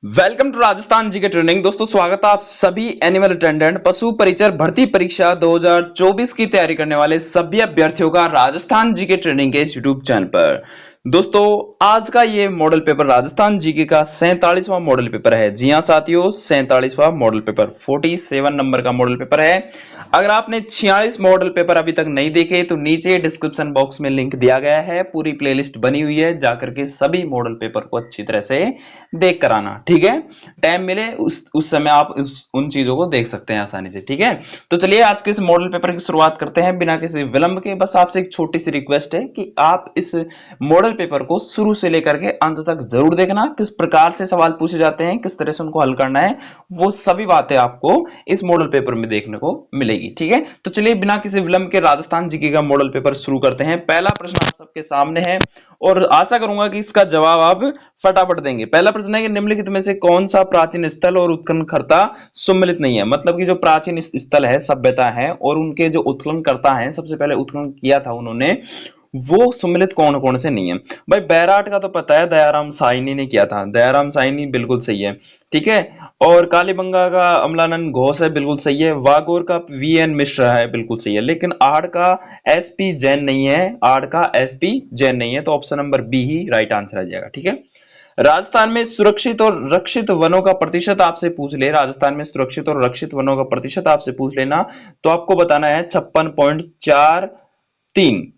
Welcome to Rajasthan GK training. दोस्तों स्वागत है आप सभी एनिमल अटेंडेंट पशु परिचर भर्ती परीक्षा 2024 की तैयारी करने वाले सभी अभ्यर्थियों का राजस्थान जीके ट्रेनिंग के इस यूट्यूब चैनल पर। दोस्तों आज का ये मॉडल पेपर राजस्थान जीके का 47वां मॉडल पेपर है। जी हां साथियों, 47वां मॉडल पेपर 47 नंबर का मॉडल पेपर है। अगर आपने 46 मॉडल पेपर अभी तक नहीं देखे तो नीचे डिस्क्रिप्शन बॉक्स में लिंक दिया गया है, पूरी प्लेलिस्ट बनी हुई है, जाकर के सभी मॉडल पेपर को अच्छी तरह से देख कर आना। ठीक है, टाइम मिले उस समय आप उन चीजों को देख सकते हैं आसानी से। ठीक है, तो चलिए आज के इस मॉडल पेपर की शुरुआत करते हैं बिना किसी विलंब के। बस आपसे एक छोटी सी रिक्वेस्ट है कि आप इस मॉडल पेपर को शुरू से लेकर के अंत तक जरूर देखना। किस प्रकार से सवाल पूछे जाते हैं, किस तरह से उनको हल करना है, वो सभी बातें आपको इस मॉडल पेपर में देखने को मिलेगी। ठीक है, तो चलिए बिना किसी विलंब के राजस्थान जीके का मॉडल पेपर शुरू करते हैं। पहला प्रश्न आप सबके सामने है और आशा करूंगा कि इसका जवाब आप फटाफट देंगे। पहला प्रश्न है कि निम्नलिखित में से कौन सा प्राचीन स्थल और उत्खननकर्ता सम्मिलित नहीं है। मतलब कि जो प्राचीन स्थल है, सभ्यता है, और उनके जो उत्खननकर्ता हैं, सबसे पहले उत्खनन किया था उन्होंने, वो सम्मिलित कौन कौन से नहीं है। भाई बैराट का तो पता है, दयाराम साइनी ने किया था, दयाराम साइनी बिल्कुल सही है। ठीक है, और कालीबंगा का अमलानंद घोष है, बिल्कुल सही है। वागोर का वीएन मिश्रा है, बिल्कुल सही है। लेकिन आड़ का एसपी जैन नहीं है, आड़ का एसपी जैन नहीं है, तो ऑप्शन नंबर बी ही राइट आंसर आ जाएगा। ठीक है, राजस्थान में सुरक्षित और रक्षित वनों का प्रतिशत आपसे पूछ ले, राजस्थान में सुरक्षित और रक्षित वनों का प्रतिशत आपसे पूछ लेना, तो आपको बताना है 56.43।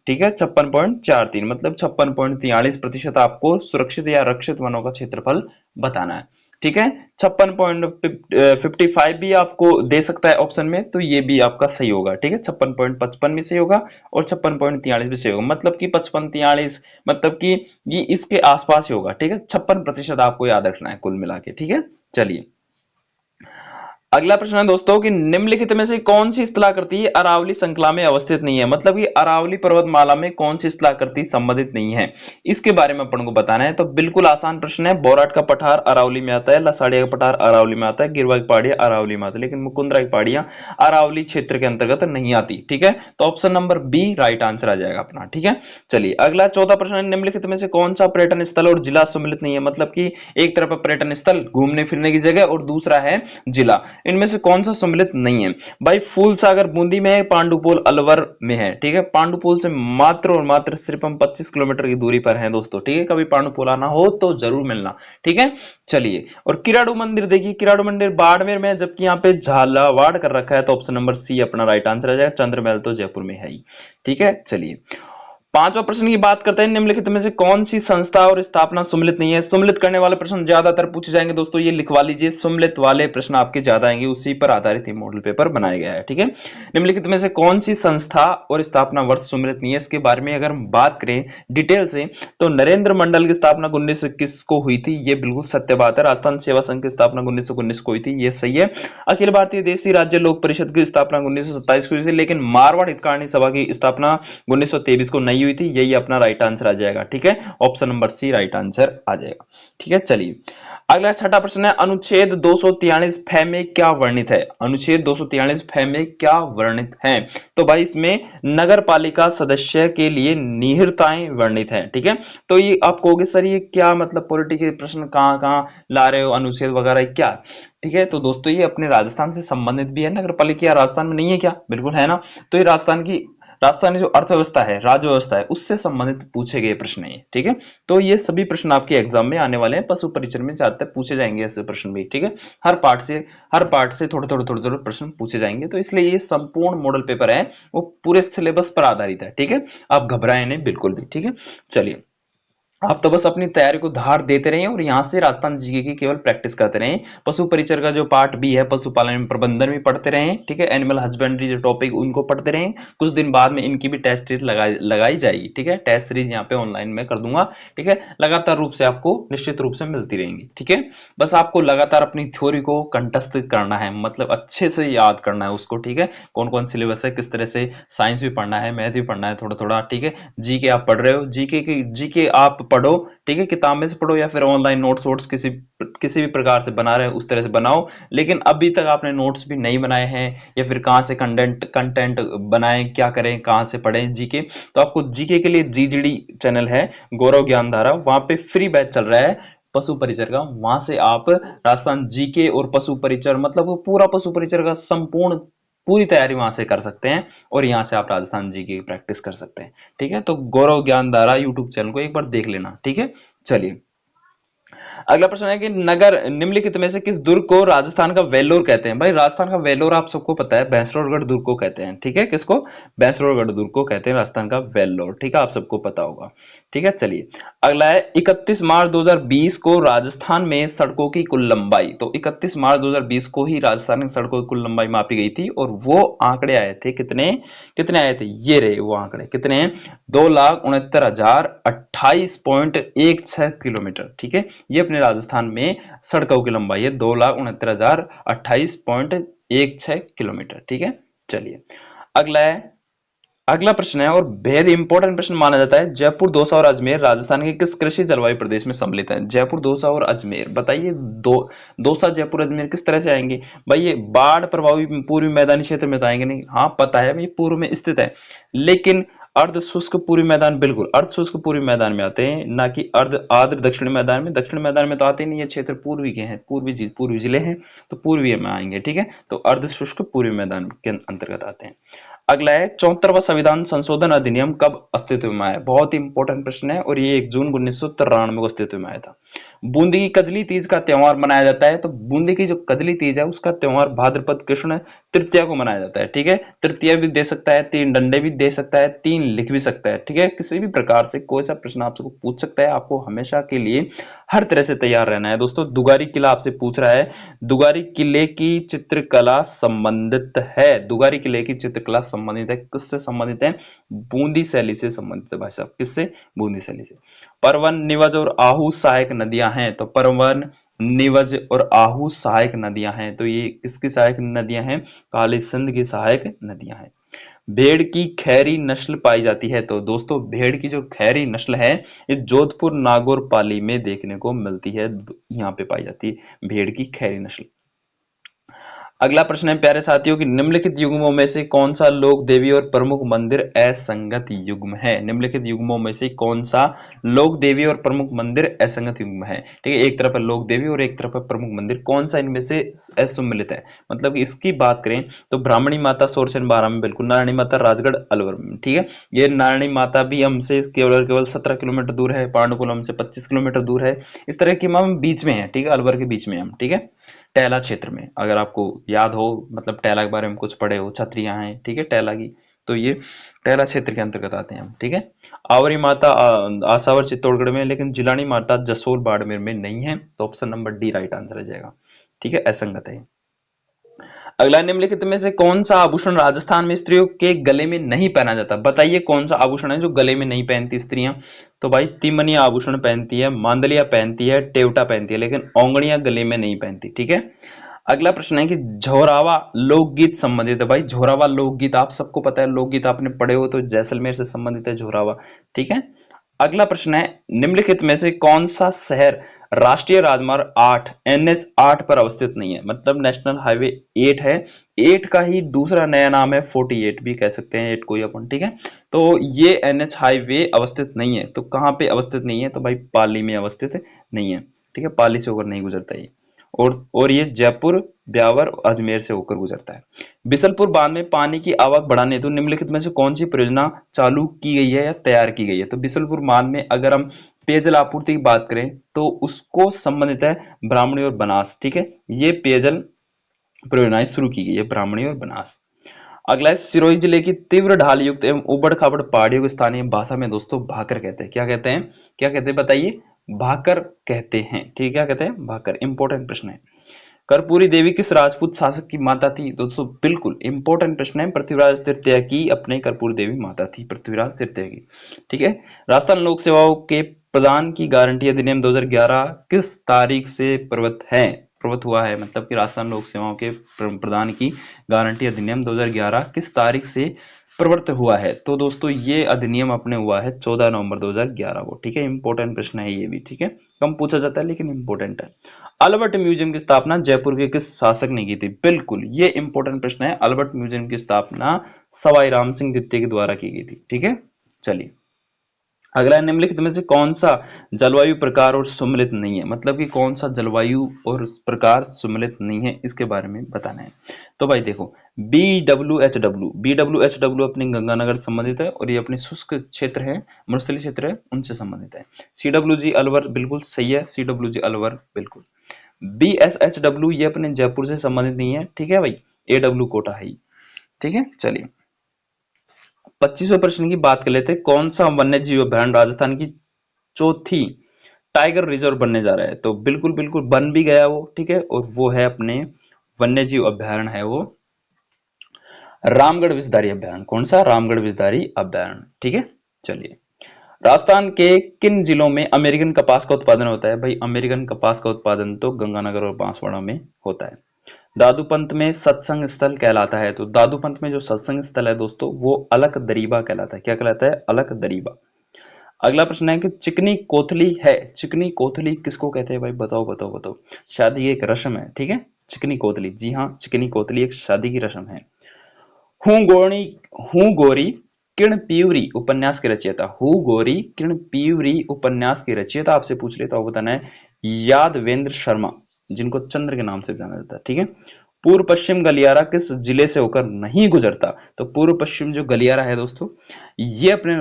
ठीक है, 56.43 मतलब 56.43% आपको सुरक्षित या रक्षित वनों का क्षेत्रफल बताना है। ठीक है, 56.55 भी आपको दे सकता है ऑप्शन में, तो ये भी आपका सही होगा। ठीक है, 56.55 भी सही होगा और 56.43 भी सही होगा। मतलब कि 55-43 मतलब कि ये इसके आसपास ही होगा। ठीक है, 56% आपको याद रखना है कुल मिला के। ठीक है, चलिए अगला प्रश्न है दोस्तों कि निम्नलिखित में से कौन सी स्थलाकृति अरावली श्रृंखला में अवस्थित नहीं है। मतलब कि अरावली पर्वतमाला में कौन सी स्थलाकृति संबंधित नहीं है, इसके बारे में अपन को बताना है। तो बिल्कुल आसान प्रश्न है। बोराट का पठार अरावली में आता है, लसाड़िया का पठार अरावली में आता है, गिरवा की पहाड़ियां अरावली में आती है, लेकिन मुकुंदरा की पहाड़ियां अरावली क्षेत्र के अंतर्गत नहीं आती। ठीक है, तो option number B right answer आ जाएगा अपना। ठीक है, चलिए अगला चौथा प्रश्न है, निम्नलिखित में से कौन सा पर्यटन स्थल और जिला सम्मिलित नहीं है। मतलब कि एक तरफ पर्यटन स्थल घूमने फिरने की जगह और दूसरा है जिला, इनमें से कौन सा सम्मिलित नहीं है। भाई फूल सागर बूंदी में है, पांडुपोल अलवर में है। ठीक है, पांडुपोल से मात्र और मात्र सिर्फ हम 25 किलोमीटर की दूरी पर हैं दोस्तों। ठीक है, कभी पांडुपोल आना हो तो जरूर मिलना। ठीक है, चलिए और किराड़ू मंदिर देखिए, किराड़ू मंदिर बाड़मेर में, जबकि यहाँ पे झालावाड़ कर रखा है, तो ऑप्शन नंबर सी अपना राइट आंसर आ जाएगा। चंद्रमहल तो जयपुर में है ही। ठीक है, चलिए पांचवा प्रश्न की बात करते हैं, निम्नलिखित में से कौन सी संस्था और स्थापना सम्मिलित नहीं है। सम्मिलित करने वाले प्रश्न ज्यादातर पूछे जाएंगे दोस्तों, ये लिखवा लीजिए, सम्मिलित वाले प्रश्न आपके ज्यादा आएंगे, उसी पर आधारित मॉडल पेपर बनाया गया है। ठीक है, निम्नलिखित में से कौन सी संस्था और स्थापना वर्ष सम्मिलित नहीं है, इसके बारे में अगर हम बात करें डिटेल से, तो नरेंद्र मंडल की स्थापना 1921 को हुई थी, ये बिल्कुल सत्य बात है। राजस्थान सेवा संघ की स्थापना 1919 को हुई थी, ये सही है। अखिल भारतीय देशी राज्य लोक परिषद की स्थापना 1927 को हुई थी, लेकिन मारवाड़ हितकारिणी सभा की स्थापना 1923 को नहीं हुई थी, यही अपना राइट आंसर आ जाएगा। ठीक है, option number C right answer आ जाएगा। ठीक है, चलिए अगला छठा प्रश्न है, अनुच्छेद 243 फे में क्या वर्णित है। अनुच्छेद 243 फे में क्या वर्णित है। तो भाई इसमें नगर पालिका सदस्य के लिए निहिरताएं वर्णित है। ठीक है, तो ये आप कहोगे सर ये क्या मतलब पॉलिटी के प्रश्न कहां कहां ला रहे हो, अनुच्छेद वगैरह क्या। ठीक है, तो दोस्तों ये अपने राजस्थान से संबंधित भी है। नगर पालिका राजस्थान में नहीं है क्या, बिल्कुल है ना। तो ये राजस्थानी जो अर्थव्यवस्था है, राज्य व्यवस्था है, उससे संबंधित पूछे गए प्रश्न है। ठीक है, तो ये सभी प्रश्न आपके एग्जाम में आने वाले हैं, पशु परिचय में ज्यादातर पूछे जाएंगे ऐसे प्रश्न भी। ठीक है, हर पार्ट से थोड़े थोड़े प्रश्न पूछे जाएंगे, तो इसलिए ये संपूर्ण मॉडल पेपर है वो पूरे सिलेबस पर आधारित है। ठीक है, आप घबराए नहीं बिल्कुल भी। ठीक है, चलिए आप तो बस अपनी तैयारी को धार देते रहें और यहां से राजस्थान जीके की केवल प्रैक्टिस करते रहें। पशु परिचर का जो पार्ट भी है, पशुपालन प्रबंधन भी पढ़ते रहें। ठीक है, एनिमल हस्बेंड्री जो टॉपिक उनको पढ़ते रहें। कुछ दिन बाद में इनकी भी टेस्ट सीरीज लगाई जाएगी। ठीक है, टेस्ट सीरीज यहाँ पे ऑनलाइन में कर दूंगा। ठीक है, लगातार रूप से आपको निश्चित रूप से मिलती रहेंगी। ठीक है, बस आपको लगातार अपनी थ्योरी को कंठस्थ करना है, मतलब अच्छे से याद करना है उसको। ठीक है, कौन कौन सिलेबस है, किस तरह से साइंस भी पढ़ना है, मैथ भी पढ़ना है थोड़ा थोड़ा। ठीक है, जीके आप पढ़ रहे हो, जीके आप पढ़ो। ठीक है, किताब में से पढ़ो या फिर ऑनलाइन नोट्स वोट्स किसी भी प्रकार से बना रहे हो उस तरह से बनाओ। लेकिन अभी तक आपने नोट्स भी नहीं बनाए हैं या फिर कहां से कंटेंट बनाएं, क्या करें, कहां से पढ़ें जीके, तो आपको जीके के लिए जीजीडी चैनल है, गौरव ज्ञान धारा, वहां पे फ्री बैच चल रहा है। पशु परिचर का, वहां से आप राजस्थान जीके और पशु परिचर मतलब वो पूरा पशु परिचर का संपूर्ण पूरी तैयारी वहां से कर सकते हैं और यहाँ से आप राजस्थान जीके की प्रैक्टिस कर सकते हैं। ठीक है, तो गौरव ज्ञानधारा यूट्यूब चैनल को एक बार देख लेना। ठीक है, चलिए अगला प्रश्न है कि नगर निम्नलिखित में से किस दुर्ग को राजस्थान का वेल्लोर कहते हैं। भाई राजस्थान का वेल्लोर आप सबको पता है, भैंसरोडगढ़ दुर्ग को कहते हैं। ठीक है, किसको? भैंसरोडगढ़ दुर्ग को कहते हैं राजस्थान का वेल्लोर। ठीक है, आप सबको पता होगा। ठीक है, चलिए अगला है 31 मार्च 2020 को राजस्थान में सड़कों की कुल लंबाई। तो 31 मार्च 2020 को ही राजस्थान में सड़कों की कुल लंबाई मापी गई थी और वो आंकड़े आए थे कितने? कितने आए थे? ये रहे वो आंकड़े कितने? 2,69,028.16 किलोमीटर। ठीक है, ये अपने राजस्थान में सड़कों की लंबाई है 2,69,028.16 किलोमीटर। ठीक है, चलिए अगला है, अगला प्रश्न है और बेहद इंपॉर्टेंट प्रश्न माना जाता है, जयपुर, दौसा और अजमेर राजस्थान के किस कृषि जलवायु प्रदेश में सम्मिलित है? जयपुर, दौसा और अजमेर, बताइए दौसा, जयपुर, अजमेर किस तरह से आएंगे? भाई ये बाढ़ प्रभावित पूर्वी मैदानी क्षेत्र में तो आएंगे नहीं। हाँ पता है, ये पूर्व में स्थित है, लेकिन अर्ध शुष्क पूर्वी मैदान, बिल्कुल अर्ध शुष्क पूर्वी मैदान में आते हैं, ना कि अर्ध आर्द्र दक्षिणी मैदान में। दक्षिणी मैदान में तो आते नहीं, ये क्षेत्र पूर्वी के हैं, पूर्वी जिले हैं, तो पूर्वी में आएंगे। ठीक है, तो अर्ध शुष्क पूर्वी मैदान के अंतर्गत आते हैं। अगला है 74वां संविधान संशोधन अधिनियम कब अस्तित्व में आया? बहुत ही इंपॉर्टेंट प्रश्न है और ये 1 जून 1993 को अस्तित्व में आया था। बूंदी की कजली तीज का त्योहार मनाया जाता है, तो बूंदी की जो कजली तीज है उसका त्योहार भाद्रपद कृष्ण तृतीया को मनाया जाता है। ठीक है, तृतीया भी दे सकता है, 3 डंडे भी दे सकता है, 3 लिख भी सकता है। ठीक है, किसी भी प्रकार से कोई सा प्रश्न आपसे पूछ सकता है, आपको हमेशा के लिए हर तरह से तैयार रहना है। दोस्तों दुगारी किला आपसे पूछ रहा है, दुगारी किले की चित्रकला संबंधित है, दुगारी किले की चित्रकला संबंधित है, किससे संबंधित है? बूंदी शैली से संबंधित है भाई साहब, किससे? बूंदी शैली से। परवन, निवज और आहू सहायक नदियां हैं, तो परवन, निवज और आहू सहायक नदियां हैं, तो ये किसकी सहायक नदियां हैं? काली सिंध की सहायक नदियां हैं। भेड़ की खैरी नस्ल पाई जाती है, तो दोस्तों भेड़ की जो खैरी नस्ल है ये जोधपुर नागौर पाली में देखने को मिलती है, यहाँ पे पाई जाती है भेड़ की खैरी नस्ल। अगला प्रश्न है प्यारे साथियों कि निम्नलिखित युग्मों में से कौन सा लोक देवी और प्रमुख मंदिर असंगत युग्म है? निम्नलिखित युग्मों में से कौन सा लोक देवी और प्रमुख मंदिर असंगत युग्म है? ठीक है, एक तरफ है लोक देवी और एक तरफ है प्रमुख मंदिर, कौन सा इनमें से असुमिलित है? मतलब कि इसकी बात करें तो ब्राह्मणी माता सोरचन बारा में बिल्कुल, नारायणी माता राजगढ़ अलवर में। ठीक है, ये नारायणी माता भी हमसे केवल 17 किलोमीटर दूर है, पांडुकुल हमसे 25 किलोमीटर दूर है, इस तरह की हम बीच में है। ठीक है, अलवर के बीच में हम। ठीक है, टैला क्षेत्र में, अगर आपको याद हो, मतलब टैला के बारे में कुछ पढ़े हो, छत्रियां हैं। ठीक है, टैला की, तो ये टैला क्षेत्र के अंतर्गत आते हैं हम। ठीक है, आवरी माता आसावर चित्तौड़गढ़ में, लेकिन जिलानी माता जसोल बाड़मेर में नहीं है, तो option number D right answer आ जाएगा। ठीक है, असंगत है। अगला, निम्नलिखित में से कौन सा आभूषण राजस्थान में स्त्रियों के गले में नहीं पहना जाता? बताइए कौन सा आभूषण है जो गले में नहीं पहनती स्त्रियां? तो भाई तिमनिया आभूषण पहनती है, मांदलिया पहनती है, टेवटा पहनती है, लेकिन औंगड़ियां गले में नहीं पहनती। ठीक है, अगला प्रश्न है कि झोरावा लोकगीत संबंधित है। भाई झोरावा लोकगीत आप सबको पता है, लोकगीत आपने पढ़े हो तो जैसलमेर से संबंधित है झोरावा। ठीक है, अगला प्रश्न है निम्नलिखित में से कौन सा शहर राष्ट्रीय राजमार्ग 8 NH 8 पर अवस्थित नहीं है? मतलब नेशनल हाईवे 8 है, 8 का ही दूसरा नया नाम है 48 भी कह सकते हैं, 8 को ही अपन। ठीक है, तो ये NH हाईवे अवस्थित नहीं है, तो कहां पे अवस्थित नहीं है? तो भाई पाली में अवस्थित नहीं है। ठीक है, पाली से होकर नहीं गुजरता ये, और ये जयपुर, ब्यावर, अजमेर से होकर गुजरता है। बिसलपुर बांध में पानी की आवक बढ़ाने हेतु निम्नलिखित में से कौन सी परियोजना चालू की गई है या तैयार की गई है? तो बिसलपुर बांध में अगर हम पेयजल आपूर्ति की बात करें तो उसको संबंधित है ब्राह्मणी और बनास। ठीक है, ये पेयजल परियोजनाएं शुरू की गई है, ब्राह्मणी और बनास। अगला है सिरोही जिले की तीव्र ढाल युक्त एवं उबड़ खाबड़ पहाड़ियों को स्थानीय भाषा में दोस्तों भाकर कहते हैं। क्या कहते हैं? क्या कहते हैं बताइए? भाकर कहते हैं। ठीक है, क्या कहते हैं? भाकर। इंपॉर्टेंट प्रश्न है। कर्पूरी देवी किस राजपूत शासक की माता थी? दोस्तों बिल्कुल इंपॉर्टेंट प्रश्न है, पृथ्वीराज तृतीय की अपने कर्पूरी देवी माता थी, पृथ्वीराज तृतीय की। ठीक है, राजस्थान लोक सेवाओं के प्रदान की गारंटी अधिनियम 2011 किस तारीख से प्रवृत्त हुआ है? मतलब कि राजस्थान लोक सेवाओं के प्रदान की गारंटी अधिनियम 2011 किस तारीख से प्रवृत्त हुआ है? तो दोस्तों ये अधिनियम अपने हुआ है 14 नवंबर 2011 को। ठीक है, इंपॉर्टेंट प्रश्न है ये भी। ठीक है, कम पूछा जाता है लेकिन इंपॉर्टेंट है। अल्बर्ट म्यूजियम की स्थापना जयपुर के किस शासक ने की थी? बिल्कुल ये इंपॉर्टेंट प्रश्न है। अल्बर्ट म्यूजियम की स्थापना सवाई राम सिंह द्वितीय के द्वारा की गई थी। ठीक है, चलिए अगला है, निम्नलिखित में से कौन सा जलवायु प्रकार और सम्मिलित नहीं है, मतलब कि कौन सा जलवायु और प्रकार सम्मिलित नहीं है, इसके बारे में बताना है। तो भाई देखो, बी डब्ल्यू अपनी गंगानगर से संबंधित है और ये अपने शुष्क क्षेत्र है, मरुस्थलीय क्षेत्र है, उनसे संबंधित है। CWG अलवर बिल्कुल सही है, CWG अलवर बिल्कुल। BSHW ये अपने जयपुर से संबंधित नहीं है, ठीक है भाई, AW कोटा है ही, ठीक है। चलिए 25वें प्रश्न की बात कर लेते हैं, कौन सा वन्य जीव अभयारण्य राजस्थान की चौथी टाइगर रिजर्व बनने जा रहा है? तो बिल्कुल बिल्कुल बन भी गया वो, ठीक है, और वो है अपने वन्य जीव अभयारण्य है वो रामगढ़ विषधारी अभयारण्य। कौन सा? रामगढ़ विषधारी अभयारण्य, ठीक है। चलिए, राजस्थान के किन जिलों में अमेरिकन कपास का उत्पादन होता है? भाई अमेरिकन कपास का उत्पादन तो गंगानगर और बांसवाड़ा में होता है। दादूपंत में सत्संग स्थल कहलाता है, तो दादूपंत में जो सत्संग स्थल है दोस्तों वो अलक दरीबा कहलाता है। क्या कहलाता है? अलक दरीबा। अगला प्रश्न है कि चिकनी कोथली है, चिकनी कोथली किसको कहते हैं? भाई बताओ बताओ बताओ। शादी की एक रस्म है, ठीक है, चिकनी कोथली, जी हाँ, चिकनी कोथली एक शादी की रस्म है। हूँ गोरी हूँ गोरी किर्ण पीवरी उपन्यास के रचयिता, हूँ गोरी किर्ण पीवरी उपन्यास के रचयिता आपसे पूछ ले तो आपको बताना है यादवेंद्र शर्मा, जिनको चंद्र के नाम से जाना जाता है, ठीक है। पूर्व पश्चिम गलियारा किस जिले से होकर नहीं गुजरता? तो पूर्व पश्चिम जो गलियारा है दोस्तों, ये अपने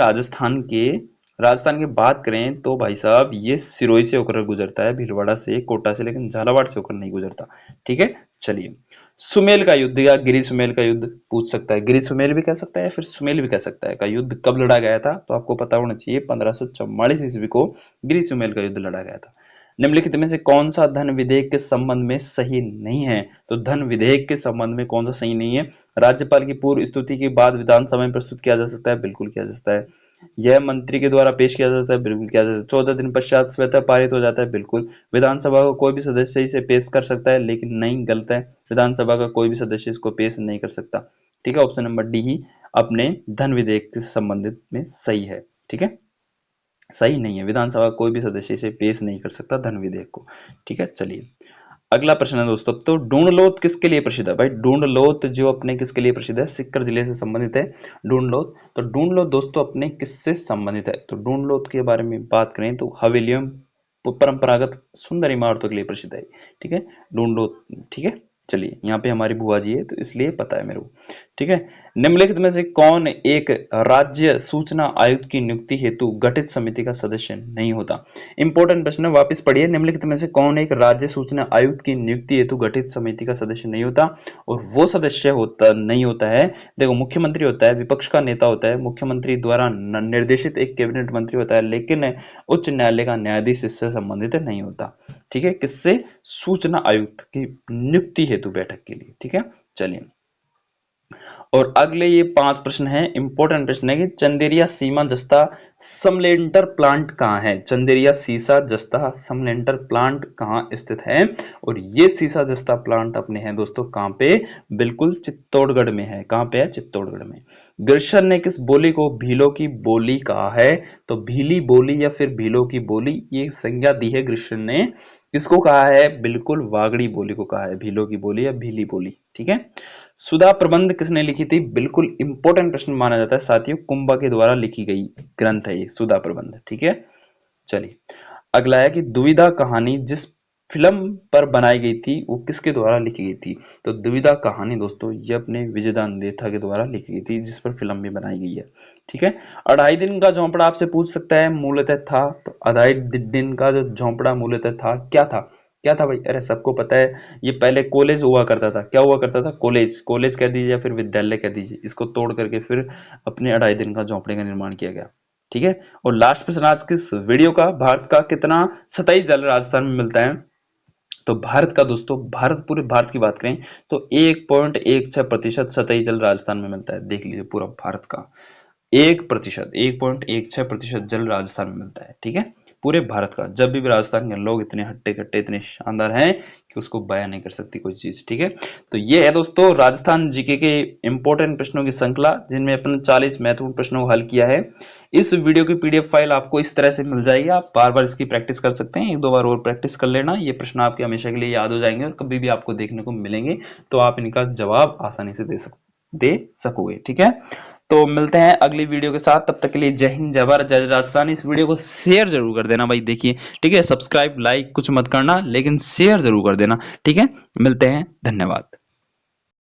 राजस्थान की बात करें तो भाई साहब ये सिरोही से होकर गुजरता है, भीलवाड़ा से, कोटा से, लेकिन झालावाड़ से होकर नहीं गुजरता, ठीक है। चलिए, सुमेल का युद्ध या गिरी सुमेल का युद्ध पूछ सकता है, गिरी सुमेल भी कह सकता है, फिर सुमेल भी कह सकता है, का युद्ध कब लड़ा गया था? तो आपको पता होना चाहिए 1544 ईस्वी को गिरी सुमेल का युद्ध लड़ा गया था। निम्नलिखित में से कौन सा धन विधेयक के संबंध में सही नहीं है? तो धन विधेयक के संबंध में कौन सा सही नहीं है? राज्यपाल की पूर्व स्तुति के बाद विधानसभा में प्रस्तुत किया जा सकता है, बिल्कुल किया जा सकता है। यह मंत्री के द्वारा पेश किया जाता है, बिल्कुल किया जाता है। 14 दिन पश्चात स्वतः पारित हो जाता है, बिल्कुल। विधानसभा को कोई भी सदस्य इसे पेश कर सकता है, लेकिन नहीं, गलत है, विधानसभा का कोई भी सदस्य इसको पेश नहीं कर सकता, ठीक है। ऑप्शन नंबर डी ही अपने धन विधेयक से संबंधित में सही है, ठीक है, सही नहीं है, विधानसभा का कोई भी सदस्य इसे पेश नहीं कर सकता धन विधेयक को, ठीक है। चलिए अगला प्रश्न है दोस्तों, तो ढूंढलोत किसके लिए प्रसिद्ध है? भाई ढूंढलोत जो अपने किसके लिए प्रसिद्ध है? सिक्कर जिले से संबंधित है ढूंढलोत। तो ढूंढलोत दोस्तों अपने किससे संबंधित है? तो ढूंढलोत के बारे में बात करें तो हवेलियम परंपरागत सुंदर इमारतों के लिए प्रसिद्ध है, ठीक है, ढूंढलोत, ठीक है। चलिए, यहाँ पे हमारी बुआ जी है तो इसलिए पता है मेरे को, ठीक है। निम्नलिखित में से कौन एक राज्य सूचना आयुक्त की नियुक्ति हेतु गठित समिति का सदस्य नहीं होता? इंपॉर्टेंट प्रश्न है, वापस पढ़िए। निम्नलिखित में से कौन एक राज्य सूचना आयुक्त की नियुक्ति हेतु गठित समिति का सदस्य नहीं होता? और वो सदस्य होता नहीं होता है, देखो, मुख्यमंत्री होता है, विपक्ष का नेता होता है, मुख्यमंत्री द्वारा निर्देशित एक कैबिनेट मंत्री होता है, लेकिन उच्च न्यायालय का न्यायाधीश इससे संबंधित नहीं होता, ठीक है। किससे? सूचना आयुक्त की नियुक्ति हेतु बैठक के लिए, ठीक है। चलिए, और अगले ये 5 प्रश्न है, इंपॉर्टेंट प्रश्न है कि चंदेरिया सीमा जस्ता समलेंटर प्लांट कहाँ है? चंदेरिया सीसा जस्ता समलेंटर प्लांट कहाँ स्थित है? और ये सीसा जस्ता प्लांट अपने हैं दोस्तों कहाँ पे? बिल्कुल चित्तौड़गढ़ में है। कहाँ पे है? चित्तौड़गढ़ में। ग्रिशर ने किस बोली को भीलों की बोली कहा है? तो भीली बोली या फिर भीलों की बोली, ये संज्ञा दी है ग्रिशर ने, किसको कहा है? बिल्कुल वागड़ी बोली को कहा है, भीलों की बोली या भीली बोली, ठीक है। सुधा प्रबंध किसने लिखी थी? बिल्कुल इंपॉर्टेंट प्रश्न माना जाता है साथियों, कुंभा के द्वारा लिखी गई ग्रंथ है ये सुधा प्रबंध, ठीक है। चलिए, अगला है कि दुविधा कहानी जिस फिल्म पर बनाई गई थी वो किसके द्वारा लिखी गई थी? तो दुविधा कहानी दोस्तों ये अपने विजयदान देथा के द्वारा लिखी गई थी, जिस पर फिल्म भी बनाई गई है, ठीक है। अढ़ाई दिन का झोंपड़ा आपसे पूछ सकता है, मूलतः था, तो अढ़ाई दिन का जो झोंपड़ा मूलतः था, क्या था? क्या था भाई? अरे सबको पता है, ये पहले कॉलेज हुआ करता था। क्या हुआ करता था? कॉलेज, कॉलेज कह दीजिए या फिर विद्यालय कह दीजिए, इसको तोड़ करके फिर अपने अढ़ाई दिन का झोंपड़े का निर्माण किया गया, ठीक है। और लास्ट प्रश्न आज किस वीडियो का, भारत का कितना सतही जल राजस्थान में मिलता है? तो भारत का दोस्तों, भारत, पूरे भारत की बात करें तो 1.16% सतही जल राजस्थान में मिलता है। देख लीजिए पूरा भारत का 1.16% जल राजस्थान में मिलता है, ठीक है, पूरे भारत का। जब भी राजस्थान के लोग इतने हट्टे कट्टे, इतने शानदार हैं कि उसको बयां नहीं कर सकती कोई चीज, ठीक है। तो ये है दोस्तों राजस्थान जीके के इंपॉर्टेंट प्रश्नों की श्रृंखला, जिनमें अपन 40 महत्वपूर्ण प्रश्नों को हल किया है। इस वीडियो की पीडीएफ फाइल आपको इस तरह से मिल जाएगी, आप बार बार इसकी प्रैक्टिस कर सकते हैं, एक दो बार और प्रैक्टिस कर लेना, ये प्रश्न आपके हमेशा के लिए याद हो जाएंगे और कभी भी आपको देखने को मिलेंगे तो आप इनका जवाब आसानी से दे सकोगे, ठीक है। तो मिलते हैं अगली वीडियो के साथ, तब तक के लिए जय हिंद, जय भारत, जय राजस्थान। इस वीडियो को शेयर जरूर कर देना भाई, देखिए ठीक है, सब्सक्राइब लाइक कुछ मत करना, लेकिन शेयर जरूर कर देना, ठीक है। मिलते हैं, धन्यवाद।